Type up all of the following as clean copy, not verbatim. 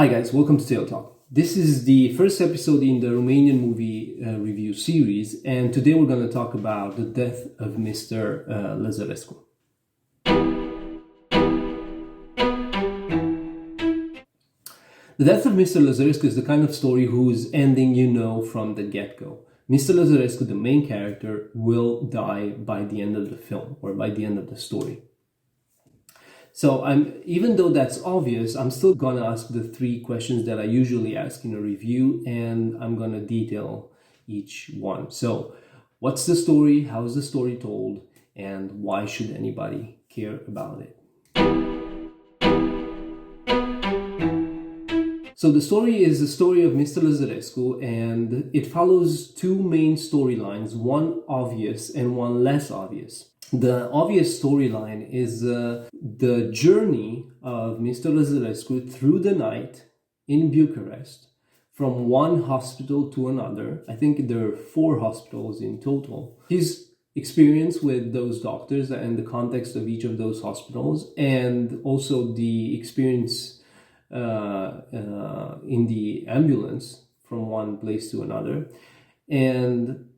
Hi guys, welcome to Tale Talk. This is the first episode in the Romanian movie review series, and today we're going to talk about the death of Mr. Lazarescu. The death of Mr. Lazarescu is the kind of story whose ending you know from the get-go. Mr. Lazarescu, the main character, will die by the end of the film, or by the end of the story. So even though that's obvious, I'm still gonna ask the three questions that I usually ask in a review, and I'm gonna detail each one. So, what's the story? How is the story told? And why should anybody care about it? So the story is the story of Mr. Lazarescu, and it follows two main storylines, one obvious and one less obvious. The obvious storyline is the journey of Mr. Lazarescu through the night in Bucharest from one hospital to another. I think there are 4 hospitals in total. His experience with those doctors and the context of each of those hospitals, and also the experience in the ambulance from one place to another. And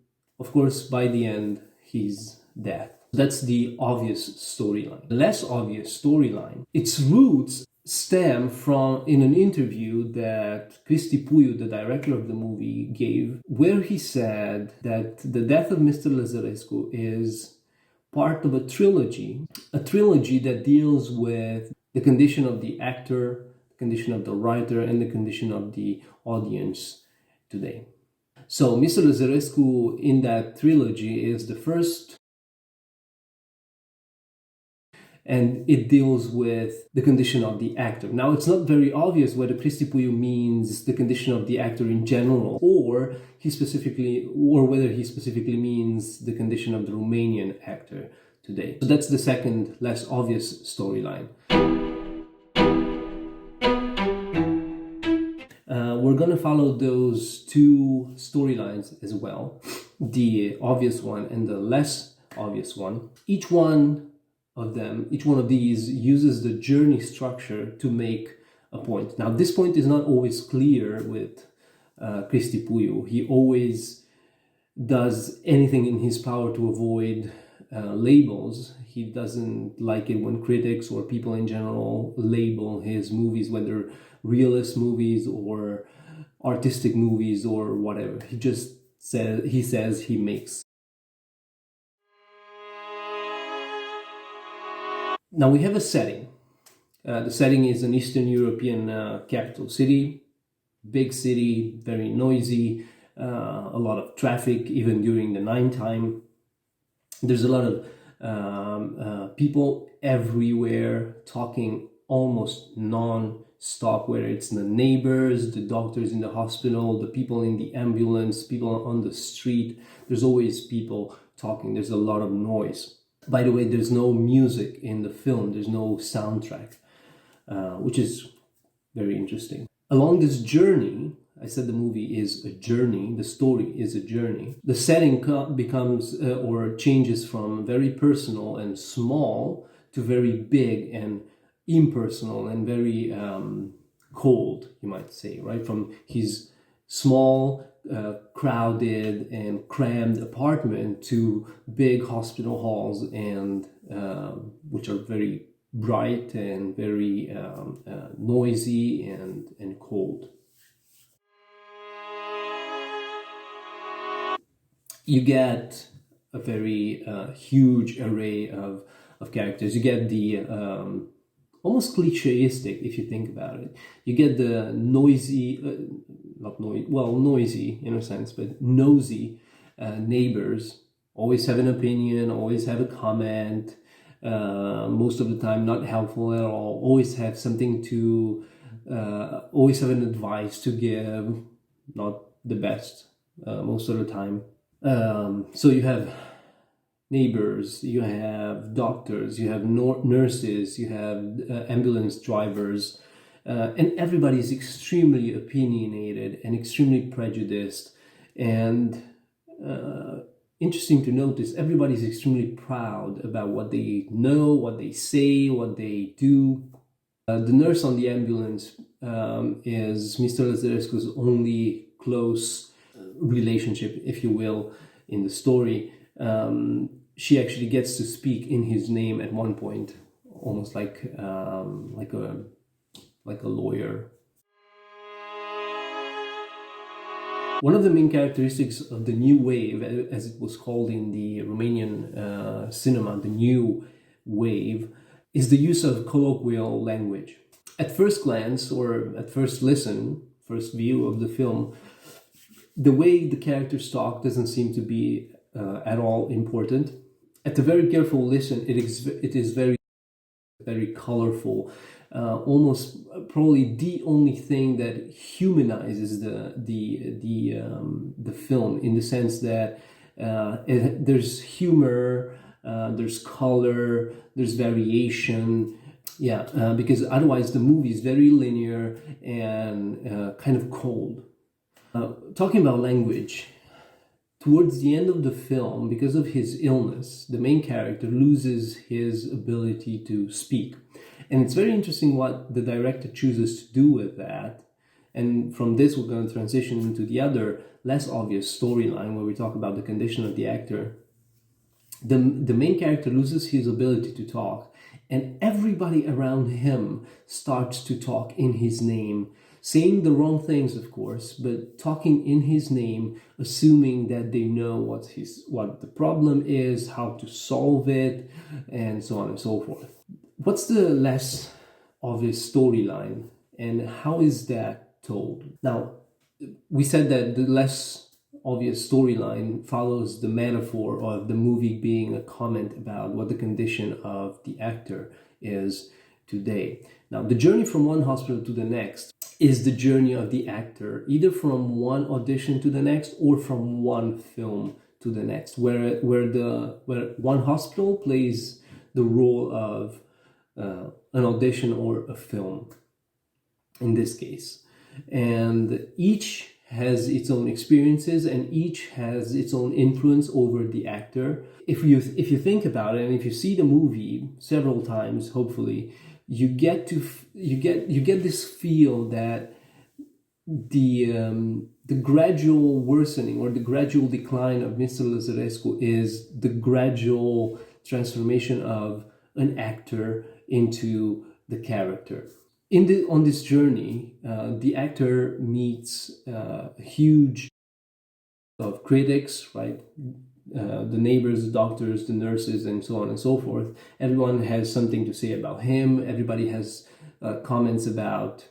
of course, by the end, his death. That's the obvious storyline. The less obvious storyline, its roots stem from in an interview that Cristi Puiu, the director of the movie, gave, where he said that the death of Mr. Lazarescu is part of a trilogy that deals with the condition of the actor, the condition of the writer, and the condition of the audience today. So Mr. Lazarescu in that trilogy is the first, and it deals with the condition of the actor. Now, it's not very obvious whether Cristi Puiu means the condition of the actor in general, or whether he specifically means the condition of the Romanian actor today. So that's the second, less obvious storyline. We're going to follow those two storylines as well, the obvious one and the less obvious one. Each one of these uses the journey structure to make a point. Now, this point is not always clear with Cristi Puiu. He always does anything in his power to avoid labels. He doesn't like it when critics or people in general label his movies, whether realist movies or artistic movies or whatever. He says he makes. Now we have a setting. The setting is an Eastern European capital city, big city, very noisy, a lot of traffic even during the nighttime. There's a lot of people everywhere talking almost non-stop, whether it's the neighbors, the doctors in the hospital, the people in the ambulance, people on the street. There's always people talking. There's a lot of noise. By the way, there's no music in the film. There's no soundtrack, which is very interesting. Along this journey, I said the movie is a journey. The story is a journey. The setting becomes or changes from very personal and small to very big and impersonal and very cold, you might say, right? From his small, crowded and crammed apartment to big hospital halls, and which are very bright and very noisy and cold. You get a very huge array of characters. You get the almost clicheistic, if you think about it. You get the noisy, noisy in a sense, but nosy neighbors. Always have an opinion, always have a comment, most of the time not helpful at all, always have something to, always have an advice to give, not the best most of the time. So you have neighbors, you have doctors, you have nurses, you have ambulance drivers, and everybody is extremely opinionated and extremely prejudiced. And interesting to notice, everybody is extremely proud about what they know, what they say, what they do. The nurse on the ambulance is Mr. Lazarescu's only close relationship, if you will, in the story. She actually gets to speak in his name at one point, almost like a lawyer. One of the main characteristics of the new wave, as it was called in the Romanian cinema, the new wave, is the use of colloquial language. At first glance, or at first listen, first view of the film, the way the characters talk doesn't seem to be at all important. At a very careful listen, it is very, very colorful. Almost probably the only thing that humanizes the film, in the sense that there's humor, there's color, there's variation. Yeah, because otherwise the movie is very linear and kind of cold. Talking about language, towards the end of the film, because of his illness, the main character loses his ability to speak. And it's very interesting what the director chooses to do with that. And from this, we're going to transition into the other, less obvious storyline where we talk about the condition of the actor. The main character loses his ability to talk, and everybody around him starts to talk in his name, saying the wrong things, of course, but talking in his name, assuming that they know what the problem is, how to solve it, and so on and so forth. What's the less obvious storyline, and how is that told? Now, we said that the less obvious storyline follows the metaphor of the movie being a comment about what the condition of the actor is today. Now, the journey from one hospital to the next is the journey of the actor, either from one audition to the next or from one film to the next, where one hospital plays the role of an audition or a film, in this case. And each has its own experiences and each has its own influence over the actor. If you think about it, and if you see the movie several times, hopefully you get this feel that the gradual worsening or the gradual decline of Mr. Lazarescu is the gradual transformation of an actor into the character. On this journey, the actor meets a huge of critics, right? The neighbors, the doctors, the nurses, and so on and so forth. Everyone has something to say about him. Everybody has comments about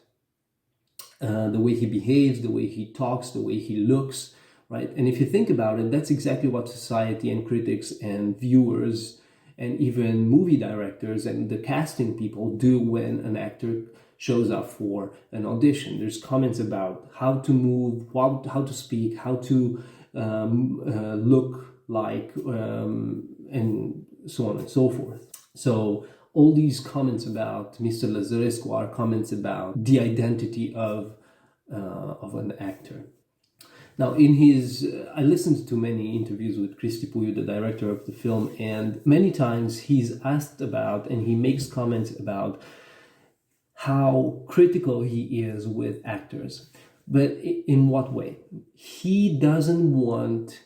the way he behaves, the way he talks, the way he looks, right? And if you think about it, that's exactly what society and critics and viewers and even movie directors and the casting people do when an actor shows up for an audition. There's comments about how to move, how to speak, how to look like, and so on and so forth. So all these comments about Mr. Lazarescu are comments about the identity of an actor. Now, I listened to many interviews with Cristi Puiu, the director of the film, and many times he's asked about, and he makes comments about how critical he is with actors. But in what way? He doesn't want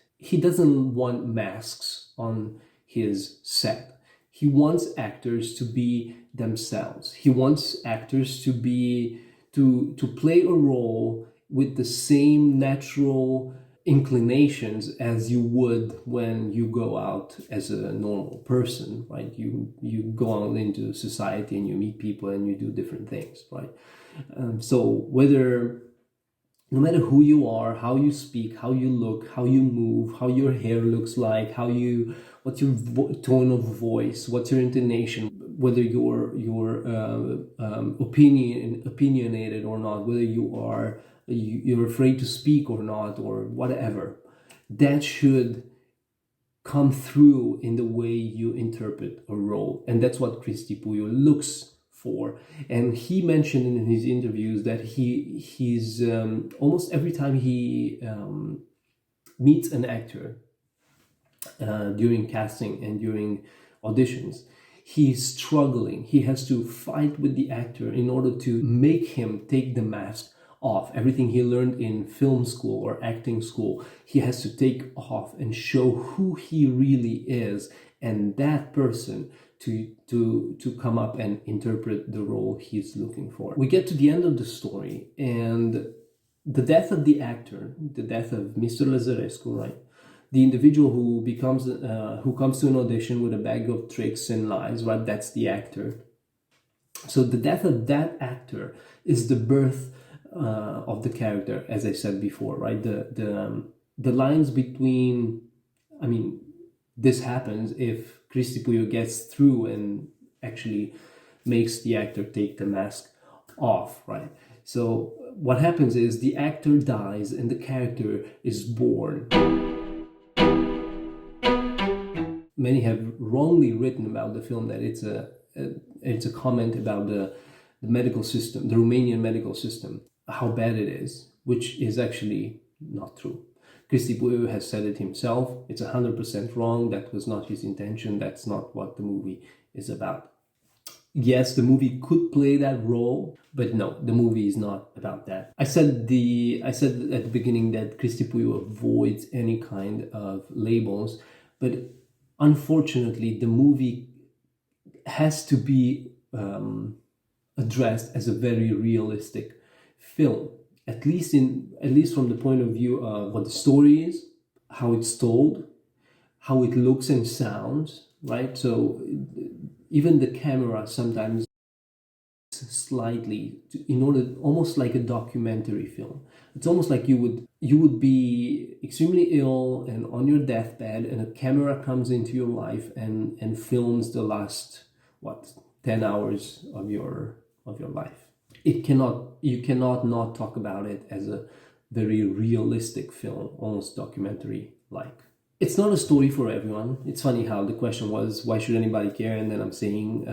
masks on his set. He wants actors to be themselves. He wants actors to play a role with the same natural inclinations as you would when you go out as a normal person, right? You go out into society and you meet people and you do different things, right? So no matter who you are, how you speak, how you look, how you move, how your hair looks like, what's your tone of voice, what's your intonation, whether you're opinionated or not, whether you're afraid to speak or not, or whatever, that should come through in the way you interpret a role. And that's what Cristi Puiu looks for. And he mentioned in his interviews that he's almost every time he meets an actor during casting and during auditions, he's struggling. He has to fight with the actor in order to make him take the mask off. Everything he learned in film school or acting school, he has to take off and show who he really is, and that person to come up and interpret the role he's looking for. We get to the end of the story, and the death of the actor, the death of Mr. Lazarescu, right? The individual who comes to an audition with a bag of tricks and lies, right? That's the actor. So the death of that actor is the birth of the character, as I said before, right? The lines between, I mean, this happens if Cristi Puiu gets through and actually makes the actor take the mask off, right? So what happens is the actor dies and the character is born. Many have wrongly written about the film that it's a comment about the medical system, the Romanian medical system, how bad it is, which is actually not true. Cristi Puiu has said it himself. It's 100% wrong. That was not his intention. That's not what the movie is about. Yes, the movie could play that role, but no, the movie is not about that. I said at the beginning that Cristi Puiu avoids any kind of labels, but unfortunately, the movie has to be addressed as a very realistic film. At least from the point of view of what the story is, how it's told, how it looks and sounds, right? So even the camera sometimes slightly in order, almost like a documentary film. It's almost like you would be extremely ill and on your deathbed, and a camera comes into your life and films the last 10 hours of your life. You cannot not talk about it as a very realistic film, almost documentary like. It's not a story for everyone. It's funny how the question was, why should anybody care? And then I'm saying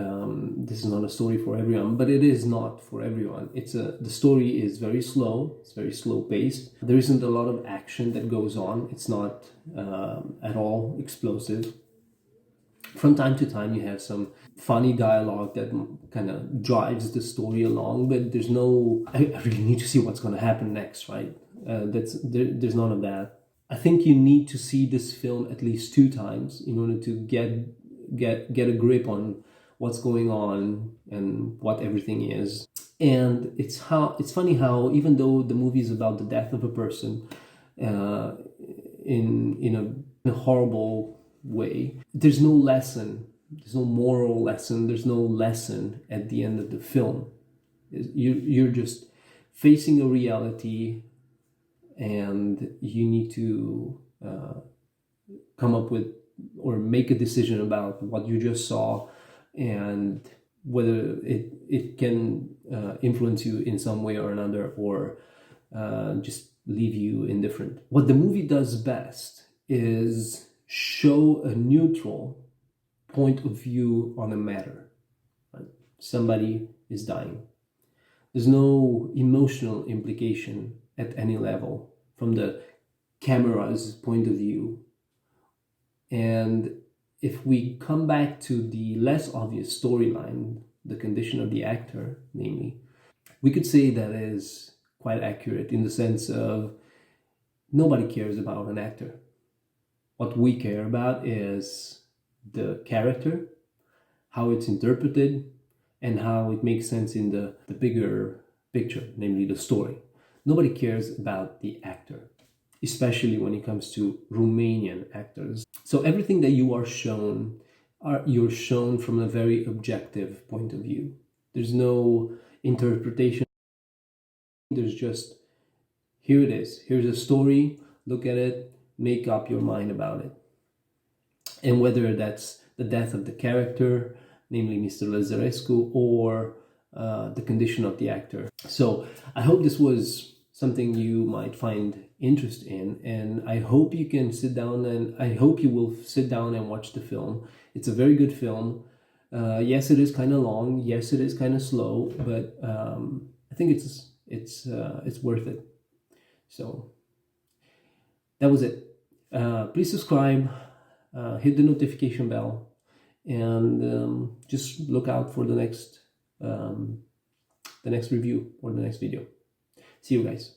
this is not a story for everyone, but it is not for everyone. The story is very slow. It's very slow paced. There isn't a lot of action that goes on. It's not at all explosive. From time to time, you have some funny dialogue that kind of drives the story along, but there's no, I really need to see what's going to happen next, right? There's none of that. I think you need to see this film at least 2 times in order to get a grip on what's going on and what everything is. And it's funny how even though the movie is about the death of a person in a horrible way, there's no lesson, there's no moral lesson, there's no lesson at the end of the film. You're just facing a reality, and you need to come up with or make a decision about what you just saw and whether it can influence you in some way or another, or just leave you indifferent. What the movie does best is show a neutral point of view on a matter. Right? Somebody is dying. There's no emotional implication at any level from the camera's point of view. And if we come back to the less obvious storyline, the condition of the actor, namely, we could say that is quite accurate in the sense of nobody cares about an actor. What we care about is the character, how it's interpreted, and how it makes sense in the bigger picture, namely the story. Nobody cares about the actor, especially when it comes to Romanian actors. So everything that you are shown, you're shown from a very objective point of view. There's no interpretation. There's just, here it is. Here's a story. Look at it. Make up your mind about it. And whether that's the death of the character, namely Mr. Lazarescu, or the condition of the actor. So I hope this was something you might find interest in, and I hope you can sit down, and I hope you will sit down and watch the film. It's a very good film. Yes, it is kind of long. Yes, it is kind of slow, but I think it's worth it. So that was it. Please subscribe, hit the notification bell, and just look out for the next review or the next video. See you guys.